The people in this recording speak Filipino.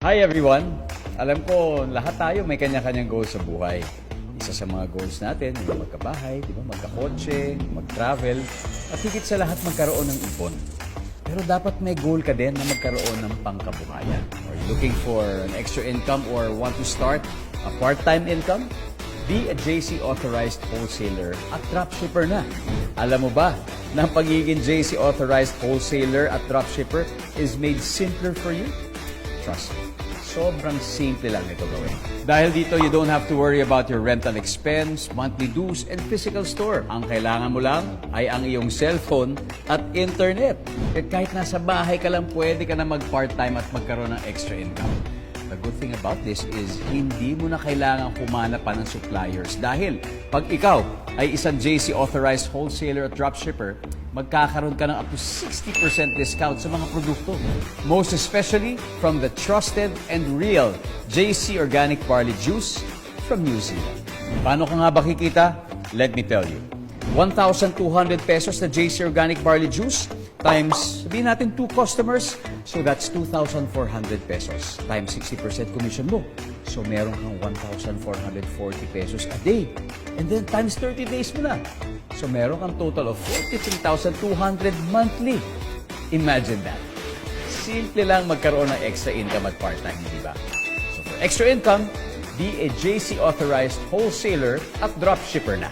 Hi everyone! Alam ko, lahat tayo may kanya-kanyang goals sa buhay. Isa sa mga goals natin, yung magkabahay, di ba? Magkakotse, mag-travel, at higit sa lahat magkaroon ng ipon. Pero dapat may goal ka din na magkaroon ng pangkabuhayan. Are you looking for an extra income or want to start a part-time income? Be a JC Authorized Wholesaler at Dropshipper na. Alam mo ba na ang pagiging JC Authorized Wholesaler at Dropshipper is made simpler for you? Trust me. Sobrang simple lang ito gawin. Dahil dito, you don't have to worry about your rental expense, monthly dues, and physical store. Ang kailangan mo lang ay ang iyong cellphone at internet. At kahit nasa bahay ka lang, pwede ka na mag-part-time at magkaroon ng extra income. The good thing about this is hindi mo na kailangan humanap pa ng suppliers dahil pag ikaw ay isang JC Authorized Wholesaler at Dropshipper, magkakaroon ka ng up to 60% discount sa mga produkto. Most especially from the trusted and real JC Organic Barley Juice from New Zealand. Paano ka nga ba kikita? Let me tell you. 1,200 pesos na JC Organic Barley Juice times, sabihin natin 2 customers, so that's 2,400 pesos times 60% commission mo. So meron kang 1,440 pesos a day. And then times 30 days mo na. So meron kang total of 43,200 monthly. Imagine that. Simple lang magkaroon ng extra income at part-time, di ba? So for extra income, be a JC Authorized Wholesaler at Dropshipper na.